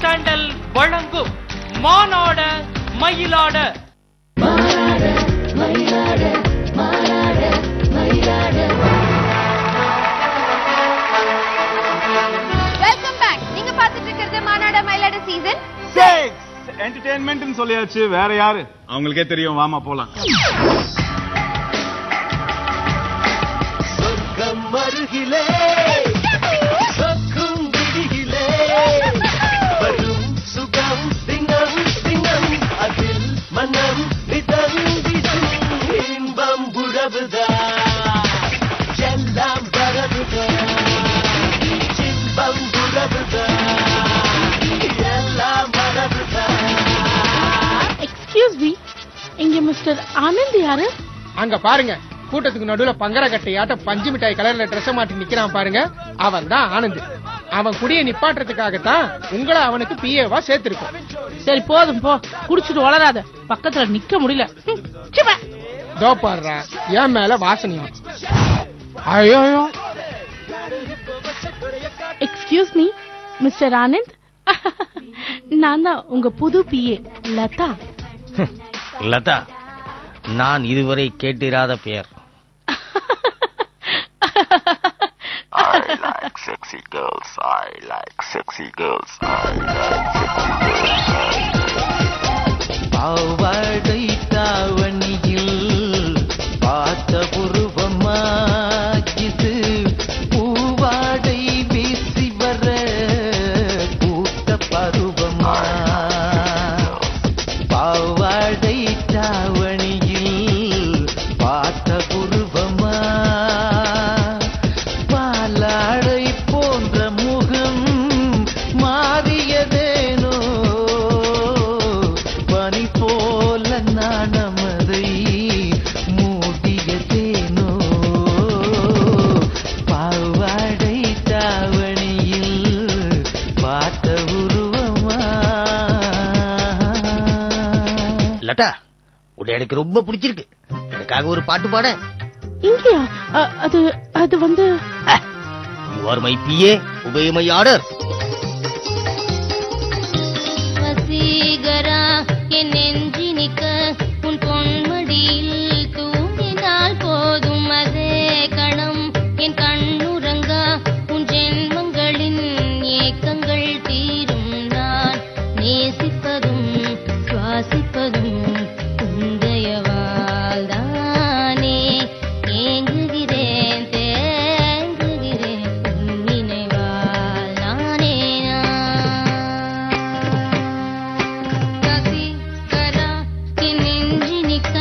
Sandal வழங்கும் Maanada Mayilada. Welcome back. நீங்க பார்த்துட்டு இருக்கிறது மானாட மயிலாட சீசன் 6. என்டர்டெயின்மென்ட்னு சொல்லியாச்சு, வேற யாரு? அவங்களுக்கே தெரியும், வாமா போலாம். சொர்க்கம் அருகிலே சொக்கும் விடிகிலே வரும் சுகம் தினம் தினம் அதில் மனம் நிதந்திடும் இன்பம் உறவுதான் எல்லாம் வரவுதான் இன்பம் உறவுதான் எல்லாம் வரவுதான். எக்ஸ்கியூஸ் மீ, இங்க மிஸ்டர் ஆனந்த் யாரு? அங்க பாருங்க, கூட்டத்துக்கு நடுவுல பங்கர கட்டையாட்ட பஞ்சு மிட்டாய் கலர்ல ட்ரெஸ் மாட்டி நிக்கிறான் பாருங்க, அவன் தான் ஆனந்த். அவன் குடிய நிப்பாட்டுறதுக்காகத்தான் உங்களை அவனுக்கு பிஏவா சேர்த்திருக்கோம். சரி போதும் போ, குடிச்சிட்டு வளராத, பக்கத்துல நிக்க முடியல. தோ பாடுறா, என் மேல வாசனையா. ஐயோ, எக்ஸ்கியூஸ் மீ மிஸ்டர் ஆனந்த், நான் தான் உங்க புது பிஏ லதா. லதா, நான் இதுவரை கேட்டிராத பெயர். I like sexy girls, I like sexy girls, I like sexy girls. பாவாடை தாவணியில் பார்த்த புருவமா இது பூவாடை வீசி வர கூட்ட பருவமா. பாவாடை தாவணியில் பார்த்த புருவமா பாலாடை போன்ற முகம் மாறியதேனோ பனி போல நாணமதை மூடியதேனோ. பாவாடை தாவணியில் பார்த்த உருவமா. லதா, உன்னை எனக்கு ரொம்ப பிடிச்சிருக்கு, எனக்காக ஒரு பாட்டு பாட. இங்கயா? அது அது வந்து You are my PA, obey my order. Vaseegara என் நெஞ்சினிக்க உன் பொன்மடியில் தூங்கினால் போதும் அதே கணம் என் கண்ணுறங்கா உன் ஜென்மங்களின் ஏக்கங்கள் தீரும். நான் நேசிப்பதும் சுவாசிப்பதும் உந்தயவால் தானே. ஏங்குகிறேன் தேங்குகிறேன் உன் நினைவால் நானே. வசீகரா என் நெஞ்சினிக்க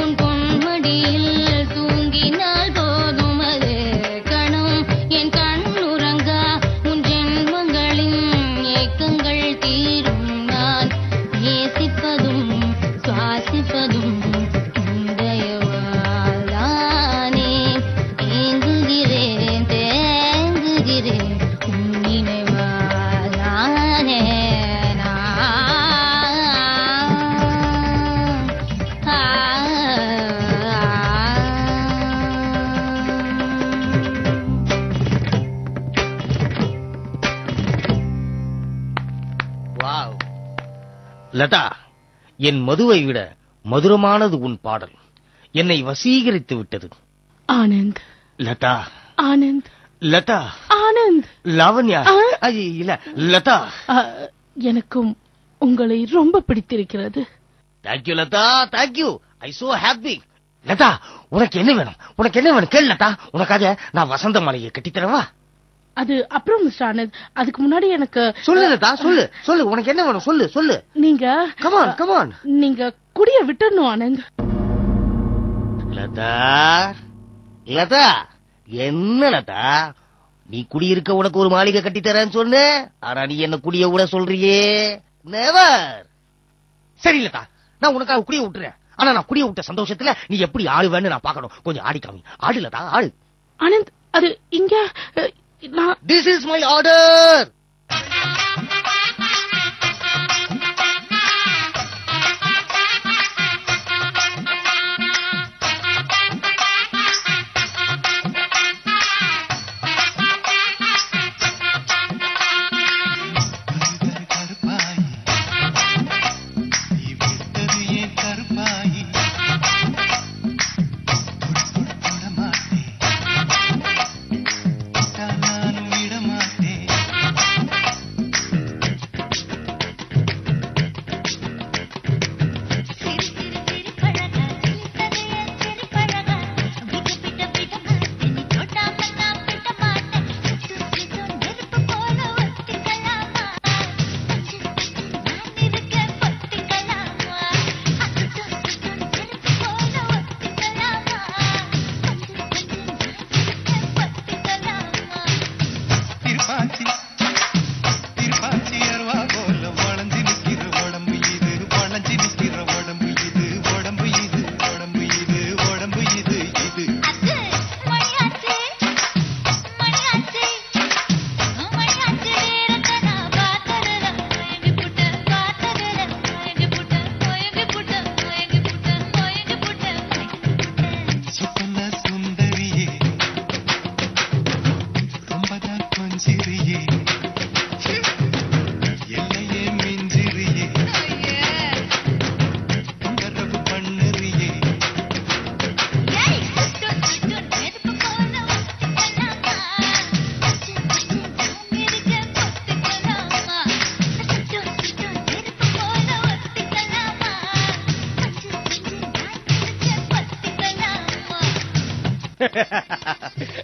உன் பொன்மடியில் தூங்கினால் போதும் அதே கணம் என் கண்ணுறங்கா உன் ஜென்மங்களின் ஏக்கங்கள் தீரும். நான் நேசிப்பதும் சுவாசிப்பதும் உந்தயவால் தானே. ஏங்குகிறேன் தேங்குகிறேன் உன் நினைவால் நானே. Wow. லதா, என் மதுவை விட மதுரமானது உன் பாடல், என்னை வசீகரித்து விட்டது. ஆனந்த், லதா, ஆனந்த், லதா, ஆனந்த். லாவண்யா, இல்ல லதா. எனக்கும் உங்களை ரொம்ப பிடித்திருக்கிறது. Thank you Latha, thank you. I so happy. Latha, உனக்கு என்ன வேணும்? உனக்கு என்ன வேணும் கேள் லதா, உனக்காக நான் வசந்த மாலையை கட்டித்தரவா? அது அப்புறம் மிஸ்டர் ஆனந்த், அதுக்கு முன்னாடி எனக்கு சொல்லு லதா, சொல்லு சொல்லு, உனக்கு என்ன வேணும் சொல்லு சொல்லு. நீங்க கமான் கமான். நீங்க குடிய விட்டுறணும் ஆனந்த். லதா, லதா, என்ன லதா, நீ குடியிருக்க உனக்கு ஒரு மாளிகை கட்டித்தரேன்னு சொன்ன, ஆனா நீ என்ன குடிய விட சொல்றியே. நெவர். சரி லதா, நான் உனக்காக குடிய விட்டுறேன், ஆனா நான் குடிய விட்ட சந்தோஷத்துல நீ எப்படி ஆடுவேன்னு நான் பார்க்கணும். கொஞ்சம் ஆடி காமி. ஆடு லதா, ஆடு. ஆனந்த், அது இங்க நான் This is my order.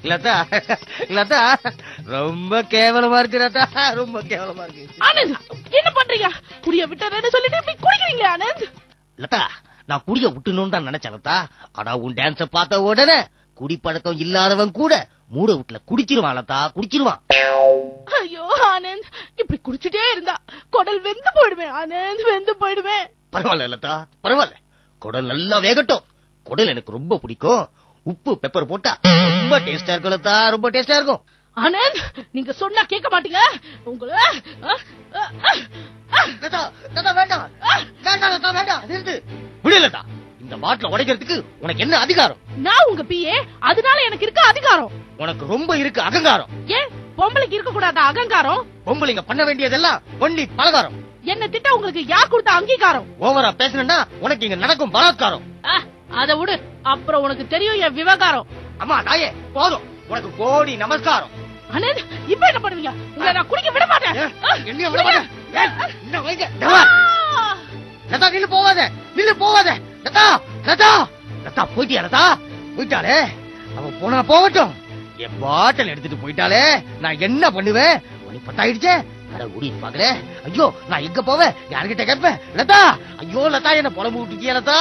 Latha Latha ரொம்ப கேவலமா இருக்கு லதா, ரொம்ப கேவலமா இருக்கு. ஆனந்த் என்ன பண்றீங்க? குடிய விட்டுறேன்னு சொல்லிட்டு இப்படி குடிக்கிறீங்களே ஆனந்த். லதா நான் குடிய விட்டுணும்னு தான் நினைச்சேன் லதா. ஆனா உன் டான்ஸ பார்த்த உடனே குடிப்பழக்கம் இல்லாதவன் கூட மூட வீட்டுல குடிச்சிருவான் லதா, குடிச்சிருவான். ஐயோ ஆனந்த், இப்படி குடிச்சிட்டே இருந்தா குடல் வெந்து போயிடுவேன் ஆனந்த், வெந்து போயிடுவேன். பரவாயில்ல லதா, பரவாயில்ல. குடல் நல்லா வேகட்டும். குடல் எனக்கு ரொம்ப பிடிக்கும். உப்பு பெப்பர் போட்டா ரொம்ப டேஸ்டா இருக்கும் லதா, ரொம்ப டேஸ்டா இருக்கும். ஆனந்த் நீங்க சொன்னா கேட்க மாட்டீங்க உங்களை. லதா லதா வேண்டாம் வேண்டாம் லதா வேண்டாம், நிறுத்து. விடு லதா, இந்த பாட்டில உடைக்கிறதுக்கு உனக்கு என்ன அதிகாரம்? நான் உங்க பிஏ, அதனால எனக்கு இருக்க அதிகாரம். உனக்கு ரொம்ப இருக்கு அகங்காரம். ஏன் பொம்பளைக்கு இருக்க கூடாத அகங்காரம்? பொம்பளைங்க பண்ண வேண்டியதெல்லாம் ஒன்லி பலகாரம். என்ன திட்ட உங்களுக்கு யார் கொடுத்த அங்கீகாரம்? ஓவரா பேசணும்னா உனக்கு இங்க நடக்கும் பலாத்காரம். அத விடு, அப்புறம் உனக்கு தெரியும் என் விவகாரம். அம்மா தாயே போதும், உனக்கு கோடி நமஸ்காரம். ஆனந்த் இப்ப என்ன பண்ணுவீங்க? உங்களை நான் குடிக்க விட மாட்டேன். என்ன விட மாட்டேன். லதா நில்லு போவாத, நில்லு போவாத. லதா லதா லதா போயிட்டியா லதா? போயிட்டாலே, அவன் போனா போகட்டும். என் பாட்டில் எடுத்துட்டு போயிட்டாலே, நான் என்ன பண்ணுவேன்? மணி 10 ஆயிடுச்சே. அட ஓடிட்டு பாக்கல. ஐயோ நான் எங்க போவேன்? யாருகிட்ட கேட்பேன்? லதா ஐயோ லதா என்ன புலம்பு விட்டுட்டியா லதா?